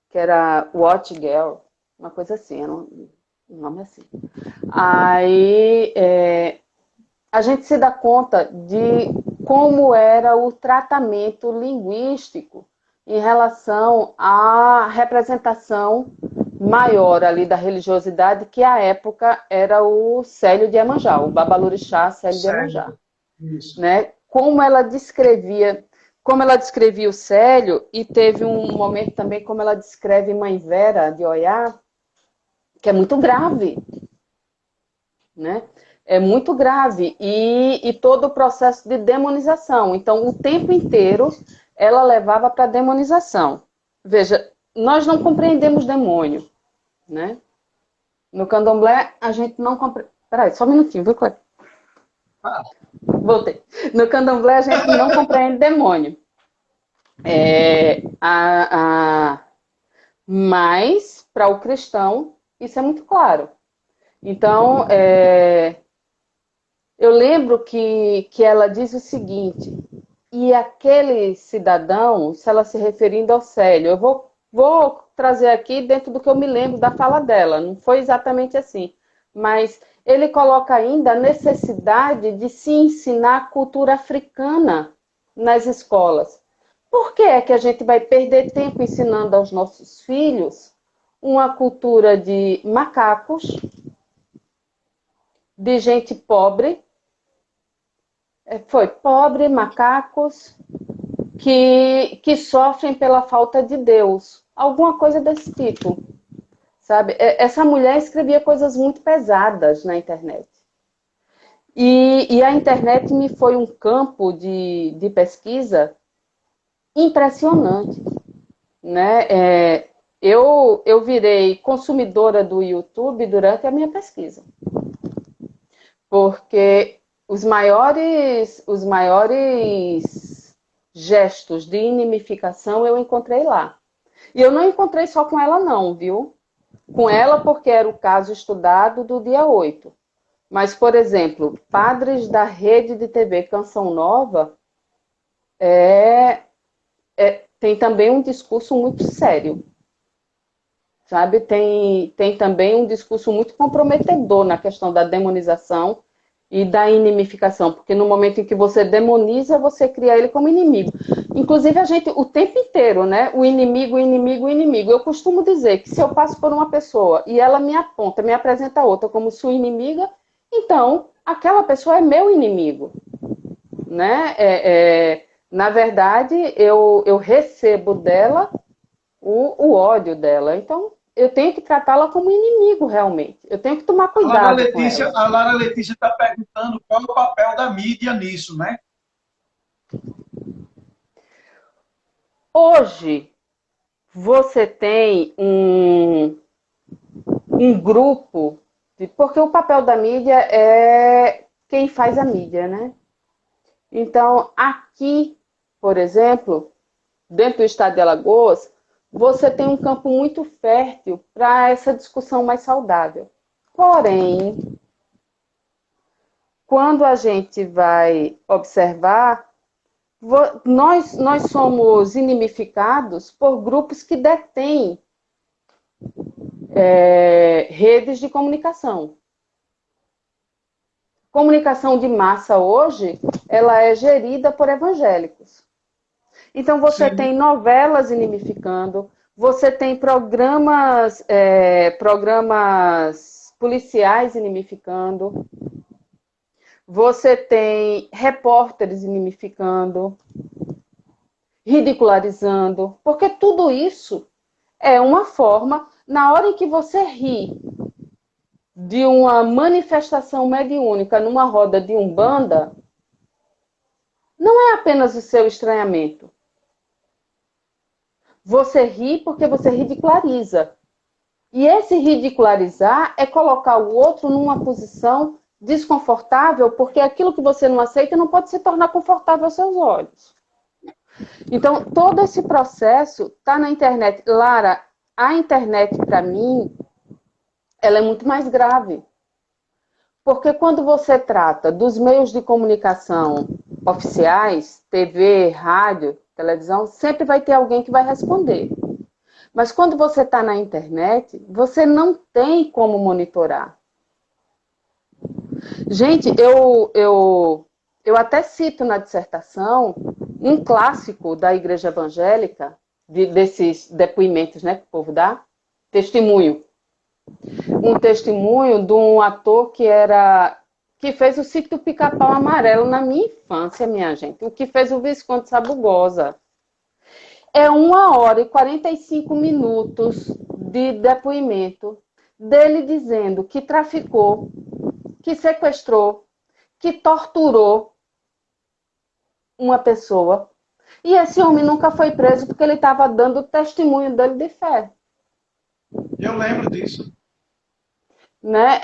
que era Watch Girl, uma coisa assim, era um nome assim. Aí, a gente se dá conta de como era o tratamento linguístico em relação à representação maior ali da religiosidade, que à época era o Célio de Iemanjá, o Babalorixá Célio de Iemanjá. Né? Como ela descrevia o Célio, e teve um momento também como ela descreve Mãe Vera de Oiá, que é muito grave. Né? É muito grave. E todo o processo de demonização. Então, o tempo inteiro, ela levava para demonização. Veja, nós não compreendemos demônio, né? No candomblé, a gente não compreende... Peraí, só um minutinho, viu, Cleber? Voltei. No candomblé, a gente não compreende demônio. Mas para o cristão, isso é muito claro. Então, eu lembro que ela diz o seguinte, e aquele cidadão, se ela se referindo ao Célio, eu vou trazer aqui dentro do que eu me lembro da fala dela, não foi exatamente assim, mas ele coloca ainda a necessidade de se ensinar a cultura africana nas escolas. Por que é que a gente vai perder tempo ensinando aos nossos filhos uma cultura de macacos, de gente pobre, pobre, macacos, que sofrem pela falta de Deus. Alguma coisa desse tipo, sabe? Essa mulher escrevia coisas muito pesadas na internet. E a internet me foi um campo de pesquisa impressionante, né? Eu virei consumidora do YouTube durante a minha pesquisa, porque os maiores gestos de inimificação eu encontrei lá. E eu não encontrei só com ela não, viu? Com ela porque era o caso estudado do dia 8. Mas, por exemplo, padres da rede de TV Canção Nova tem também um discurso muito sério. Sabe? Tem também um discurso muito comprometedor na questão da demonização e da inimificação, porque no momento em que você demoniza, você cria ele como inimigo. Inclusive, a gente, o tempo inteiro, né? O inimigo, o inimigo, o inimigo. Eu costumo dizer que se eu passo por uma pessoa e ela me aponta, me apresenta outra como sua inimiga, então, aquela pessoa é meu inimigo, né? Na verdade, eu recebo dela o ódio dela. Então, eu tenho que tratá-la como inimigo, realmente. Eu tenho que tomar cuidado com ela. A Lara Letícia está perguntando qual é o papel da mídia nisso, né? Hoje, você tem um grupo, porque o papel da mídia é quem faz a mídia, né? Então, aqui, por exemplo, dentro do estado de Alagoas, você tem um campo muito fértil para essa discussão mais saudável. Porém, quando a gente vai observar, nós somos inimificados por grupos que detêm redes de comunicação. Comunicação de massa hoje, ela é gerida por evangélicos. Então você Sim. tem novelas inimificando, você tem programas policiais inimificando, você tem repórteres inimificando, ridicularizando, porque tudo isso é uma forma, na hora em que você ri de uma manifestação mediúnica numa roda de umbanda, não é apenas o seu estranhamento. Você ri porque você ridiculariza. E esse ridicularizar é colocar o outro numa posição desconfortável, porque aquilo que você não aceita não pode se tornar confortável aos seus olhos. Então, todo esse processo está na internet. Lara, a internet, para mim, ela é muito mais grave. Porque quando você trata dos meios de comunicação oficiais, TV, rádio, televisão, sempre vai ter alguém que vai responder. Mas quando você está na internet, você não tem como monitorar. Gente, eu até cito na dissertação um clássico da Igreja Evangélica, desses depoimentos, né, que o povo dá, testemunho. Um testemunho de um ator que fez o Sítio do Pica-Pau Amarelo na minha infância, minha gente. O que fez o Visconde Sabugosa. É 1h e 45 minutos de depoimento dele dizendo que traficou, que sequestrou, que torturou uma pessoa. E esse homem nunca foi preso porque ele estava dando testemunho dele de fé. Eu lembro disso. Né?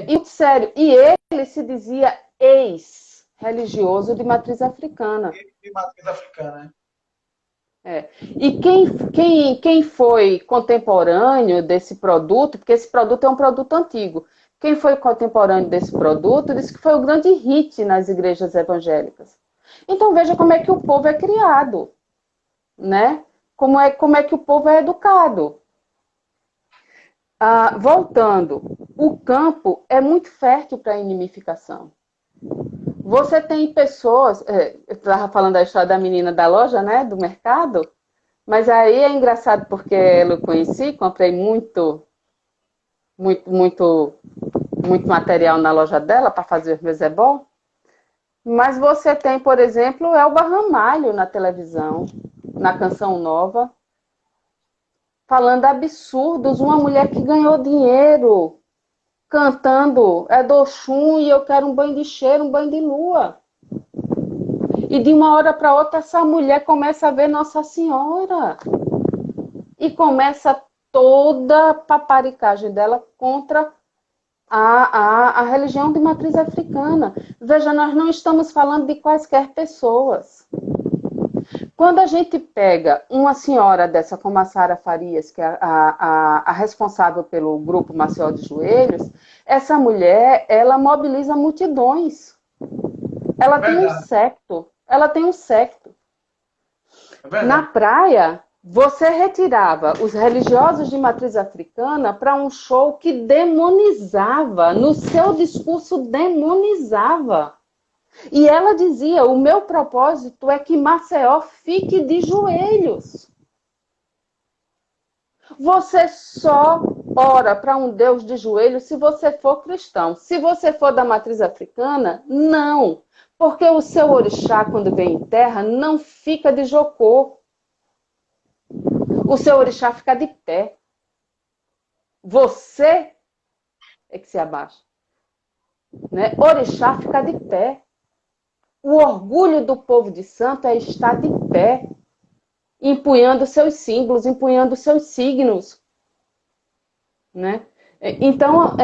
E sério, e ele se dizia ex-religioso de matriz africana. De matriz africana, né? E quem foi contemporâneo desse produto, porque esse produto é um produto antigo, quem foi contemporâneo desse produto disse que foi o grande hit nas igrejas evangélicas. Então veja como é que o povo é criado, né? Como é que o povo é educado. Voltando, o campo é muito fértil para a inimificação. Você tem pessoas, eu estava falando da história da menina da loja, né, do mercado, mas aí é engraçado porque eu conheci, comprei muito material na loja dela para fazer os meus ebó. Mas você tem, por exemplo, Elba Ramalho na televisão, na Canção Nova, falando absurdos, uma mulher que ganhou dinheiro cantando é do Oxum e eu quero um banho de cheiro, um banho de lua. E de uma hora para outra essa mulher começa a ver Nossa Senhora. E começa toda a paparicagem dela contra a religião de matriz africana. Veja, nós não estamos falando de quaisquer pessoas. Quando a gente pega uma senhora dessa, como a Sara Farias, que é a responsável pelo grupo Maceió de Joelhos, essa mulher, ela mobiliza multidões. Ela tem um secto. Ela tem um secto. Na praia, você retirava os religiosos de matriz africana para um show que demonizava, no seu discurso demonizava. E ela dizia, o meu propósito é que Maceió fique de joelhos. Você só ora para um Deus de joelhos se você for cristão. Se você for da matriz africana, não. Porque o seu orixá, quando vem em terra, não fica de jocô. O seu orixá fica de pé. Você é que se abaixa. Né? Orixá fica de pé. O orgulho do povo de santo é estar de pé, empunhando seus símbolos, empunhando seus signos. Né? Então,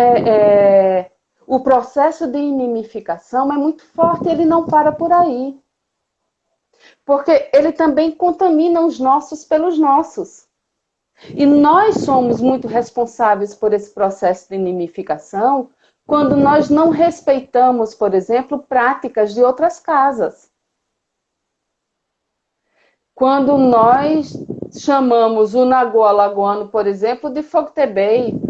o processo de inimificação é muito forte, ele não para por aí. Porque ele também contamina os nossos pelos nossos. E nós somos muito responsáveis por esse processo de inimificação quando nós não respeitamos, por exemplo, práticas de outras casas. Quando nós chamamos o Nagô alagoano, por exemplo, de Fogtebei.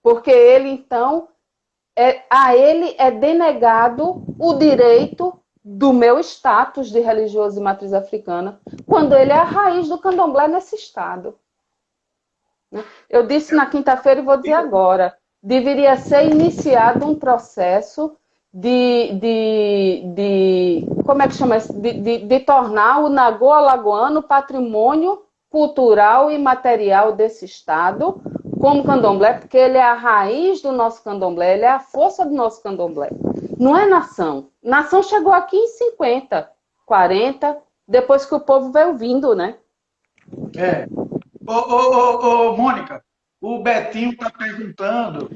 Porque ele, então, a ele é denegado o direito do meu status de religioso de matriz africana, quando ele é a raiz do candomblé nesse estado. Eu disse na quinta-feira e vou dizer agora, deveria ser iniciado um processo como é que chama isso? De tornar o Nagô alagoano patrimônio cultural e material desse estado, como candomblé, porque ele é a raiz do nosso candomblé, ele é a força do nosso candomblé. Não é nação. Nação chegou aqui em 50, 40, depois que o povo veio vindo, né? Mônica, o Betinho está perguntando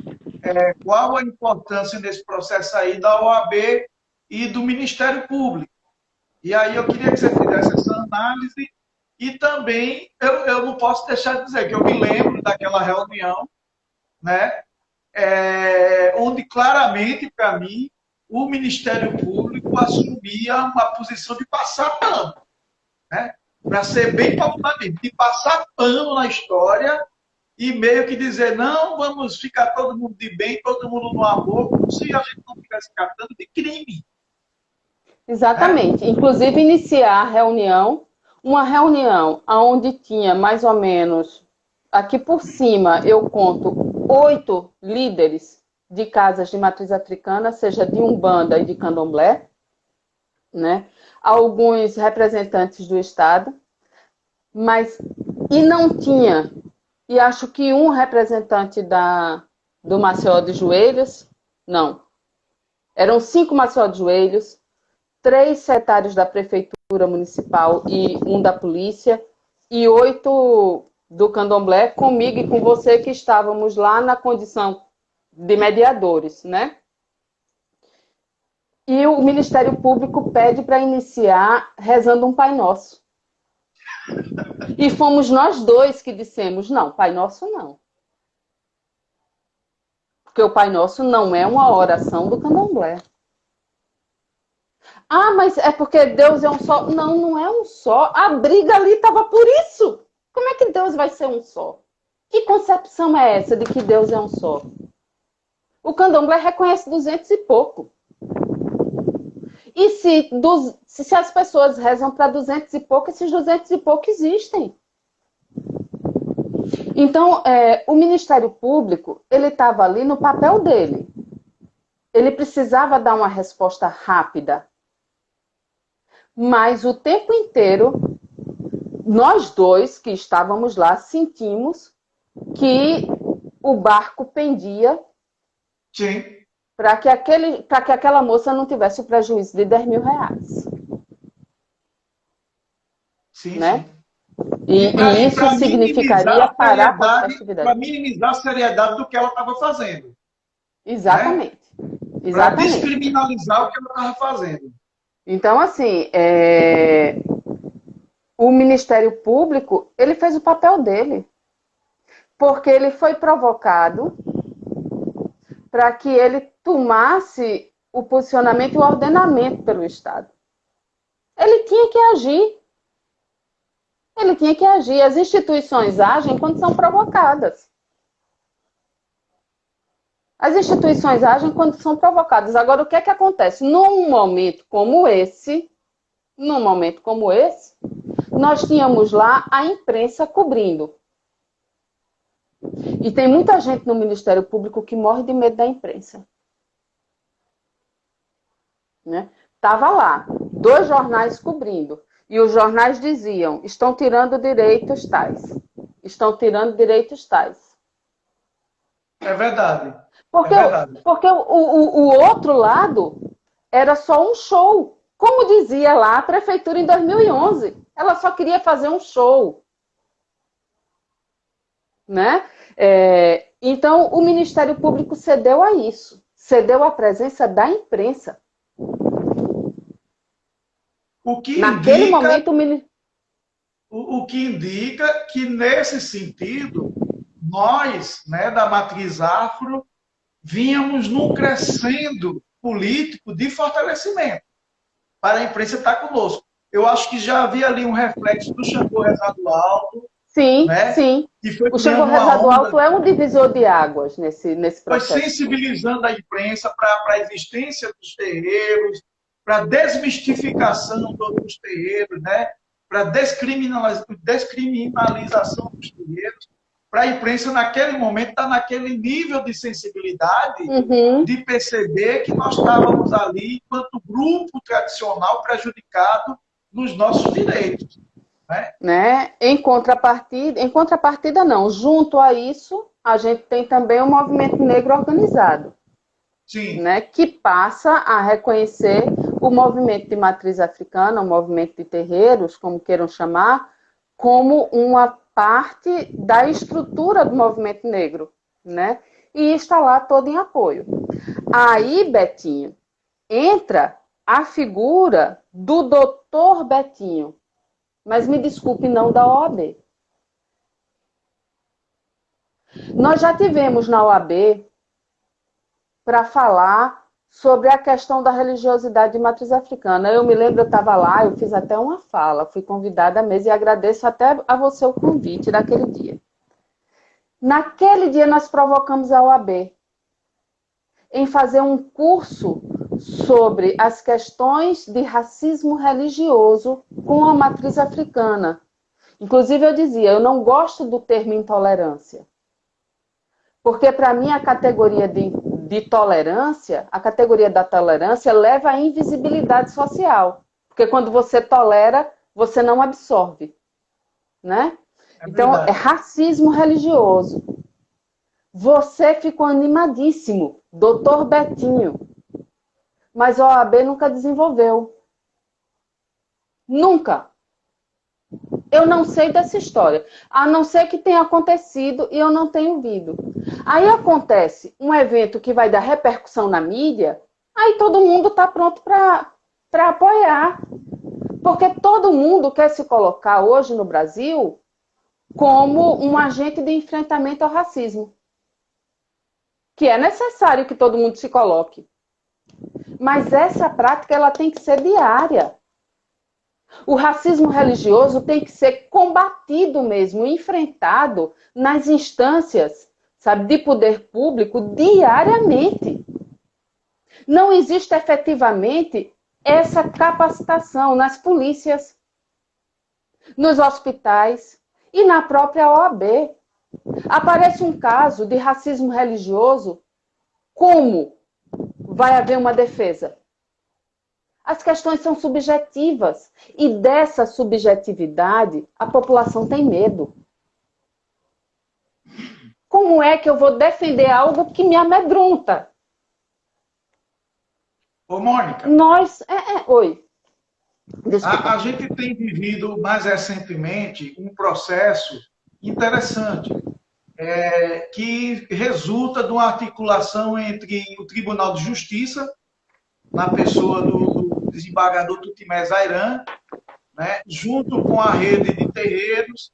qual a importância nesse processo aí da OAB e do Ministério Público. E aí eu queria que você fizesse essa análise e também eu não posso deixar de dizer que eu me lembro daquela reunião, né, onde claramente, para mim, o Ministério Público assumia uma posição de passar pano, né? Para ser bem popular, de passar pano na história e meio que dizer, não, vamos ficar todo mundo de bem, todo mundo no amor, como se a gente não estivesse tratando de crime. Exatamente. Inclusive, iniciar a reunião, uma reunião onde tinha mais ou menos, aqui por cima, eu conto 8 líderes de casas de matriz africana, seja de Umbanda e de Candomblé, né? Alguns representantes do Estado, e não tinha, e acho que um representante do Maceió de Joelhos, não. Eram 5 Maceió de Joelhos, 3 secretários da Prefeitura Municipal e um da Polícia, e 8 do Candomblé, comigo e com você, que estávamos lá na condição de mediadores, né? E o Ministério Público pede para iniciar rezando um Pai Nosso. E fomos nós dois que dissemos, não, Pai Nosso não. Porque o Pai Nosso não é uma oração do candomblé. Ah, mas é porque Deus é um só. Não, não é um só. A briga ali estava por isso. Como é que Deus vai ser um só? Que concepção é essa de que Deus é um só? O candomblé reconhece 200 e pouco. E se as pessoas rezam para 200 e pouco, esses 200 e pouco existem. Então, o Ministério Público, ele estava ali no papel dele. Ele precisava dar uma resposta rápida. Mas o tempo inteiro, nós dois que estávamos lá sentimos que o barco pendia para que aquela moça não tivesse o prejuízo de 10 mil reais. Sim, né? sim. E isso significaria parar com a festividade. Para minimizar a seriedade do que ela estava fazendo. Exatamente. Né? Exatamente. Para descriminalizar o que ela estava fazendo. Então, assim, o Ministério Público, ele fez o papel dele. Porque ele foi provocado para que ele tomasse o posicionamento e o ordenamento pelo Estado. Ele tinha que agir. Ele tinha que agir. As instituições agem quando são provocadas. As instituições agem quando são provocadas. Agora, o que é que acontece? Num momento como esse, nós tínhamos lá a imprensa cobrindo. E tem muita gente no Ministério Público que morre de medo da imprensa. Né? Tava lá, 2 jornais cobrindo. E os jornais diziam, estão tirando direitos tais. Estão tirando direitos tais. É verdade. Porque o outro lado era só um show. Como dizia lá a prefeitura em 2011. Ela só queria fazer um show. Né? Então, o Ministério Público cedeu a isso. Cedeu à presença da imprensa. O que indica que, nesse sentido, nós, né, da matriz afro, vínhamos num crescendo político de fortalecimento para a imprensa estar conosco. Eu acho que já havia ali um reflexo do Xangô Rezado Alto. Sim, né? sim. O Xangô Rezado Alto é um divisor de águas nesse processo. Foi sensibilizando a imprensa para a existência dos terreiros, para a desmistificação dos terreiros, né? Para a descriminalização dos terreiros, para a imprensa, naquele momento, estar naquele nível de sensibilidade de perceber que nós estávamos ali, enquanto grupo tradicional, prejudicado nos nossos direitos. Né? Em contrapartida não. Junto a isso, a gente tem também o movimento negro organizado. Sim. Né? Que passa a reconhecer o movimento de matriz africana, o movimento de terreiros, como queiram chamar, como uma parte da estrutura do movimento negro. Né? E está lá todo em apoio. Aí, Betinho, entra a figura do doutor Betinho. Mas me desculpe, não da OAB. Nós já tivemos na OAB para falar sobre a questão da religiosidade de matriz africana. Eu me lembro, eu estava lá, eu fiz até uma fala, fui convidada à mesa e agradeço até a você o convite daquele dia. Naquele dia nós provocamos a OAB em fazer um curso sobre as questões de racismo religioso com a matriz africana. Inclusive, eu dizia, eu não gosto do termo intolerância. Porque, para mim, a categoria de tolerância, a categoria da tolerância leva à invisibilidade social. Porque quando você tolera, você não absorve. Né? Então, é racismo religioso. Você ficou animadíssimo, doutor Betinho. Mas a OAB nunca desenvolveu. Nunca. Eu não sei dessa história. A não ser que tenha acontecido e eu não tenho ouvido. Aí acontece um evento que vai dar repercussão na mídia aí todo mundo está pronto para apoiar. Porque todo mundo quer se colocar hoje no Brasil como um agente de enfrentamento ao racismo. Que é necessário que todo mundo se coloque. Mas essa prática ela tem que ser diária. O racismo religioso tem que ser combatido mesmo, enfrentado nas instâncias, sabe, de poder público diariamente. Não existe efetivamente essa capacitação nas polícias, nos hospitais e na própria OAB. Aparece um caso de racismo religioso, como vai haver uma defesa? As questões são subjetivas e dessa subjetividade a população tem medo. Como é que eu vou defender algo que me amedronta? Ô, Mônica, Oi. a gente tem vivido mais recentemente um processo interessante, que resulta de uma articulação entre o Tribunal de Justiça, na pessoa do desembargador Tutimé Zairan, né, junto com a rede de terreiros,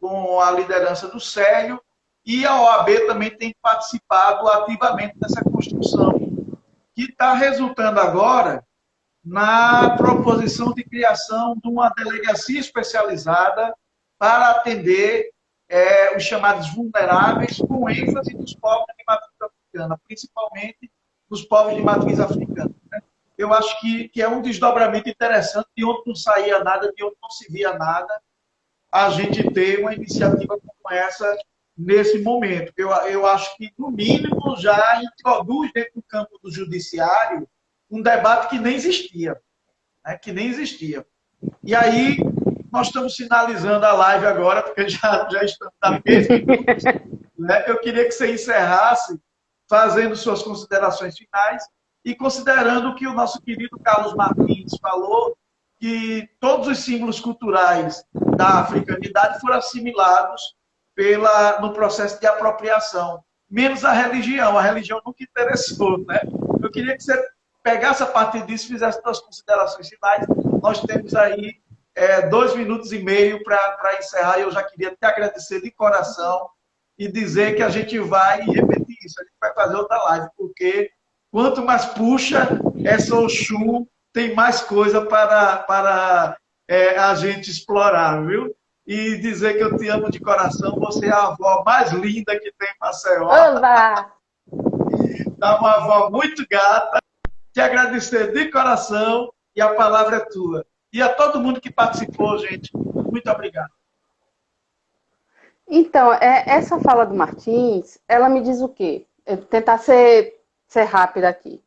com a liderança do Célio, e a OAB também tem participado ativamente dessa construção, que está resultando agora na proposição de criação de uma delegacia especializada para atender os chamados vulneráveis, com ênfase nos povos de matriz africana, principalmente nos povos de matriz africana. Né? Eu acho que é um desdobramento interessante, de onde não saía nada, de onde não se via nada, a gente ter uma iniciativa como essa nesse momento. Eu acho que, no mínimo, já introduz dentro do campo do judiciário um debate que nem existia. Né? Que nem existia. E aí, nós estamos finalizando a live agora, porque já estamos há 10 minutos. Né? Eu queria que você encerrasse fazendo suas considerações finais e considerando o que o nosso querido Carlos Martins falou, que todos os símbolos culturais da africanidade foram assimilados no processo de apropriação, menos a religião. A religião nunca interessou. Né? Eu queria que você pegasse a partir disso e fizesse suas considerações finais. Nós temos aí 2 minutos e meio para encerrar, e eu já queria te agradecer de coração e dizer que a gente vai repetir isso, a gente vai fazer outra live, porque quanto mais puxa essa Oxum, tem mais coisa para a gente explorar, viu? E dizer que eu te amo de coração, você é a avó mais linda que tem em Maceió. Olá! Dá uma avó muito gata. Te agradecer de coração e a palavra é tua. E a todo mundo que participou, gente, muito obrigado. Então, essa fala do Martins, ela me diz o quê? Eu vou tentar ser rápida aqui.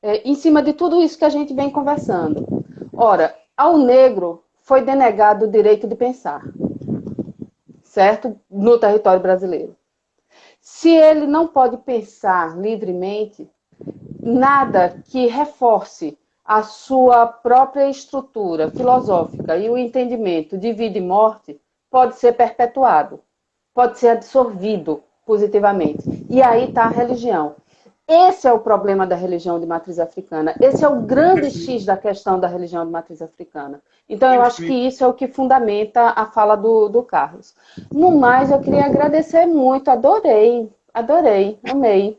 Em cima de tudo isso que a gente vem conversando. Ora, ao negro foi denegado o direito de pensar, certo? No território brasileiro. Se ele não pode pensar livremente, nada que reforce a sua própria estrutura filosófica e o entendimento de vida e morte pode ser perpetuado, pode ser absorvido positivamente. E aí está a religião. Esse é o problema da religião de matriz africana. Esse é o grande X da questão da religião de matriz africana. Então, eu acho que isso é o que fundamenta a fala do Carlos. No mais, eu queria agradecer muito. Adorei, amei.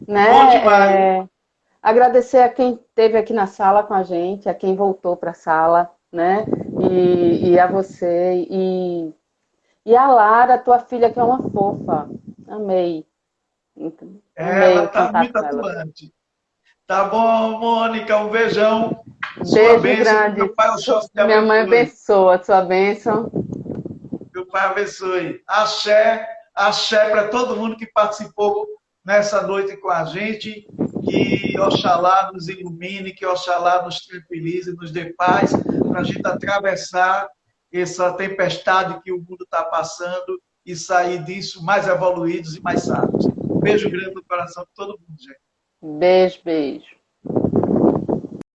Né? Agradecer a quem esteve aqui na sala com a gente, a quem voltou para a sala, né? E a você. E a Lara, tua filha, que é uma fofa. Amei. Ela está muito atuante. Tá bom, Mônica, um beijão. Beijo grande. Meu pai, minha mãe abençoa, sua bênção. Meu pai abençoe. Axé, axé para todo mundo que participou nessa noite com a gente. Que Oxalá nos ilumine, que Oxalá nos tranquilize, nos dê paz, para a gente atravessar essa tempestade que o mundo está passando e sair disso mais evoluídos e mais sábios. Beijo grande no coração de todo mundo, gente. Beijo, beijo.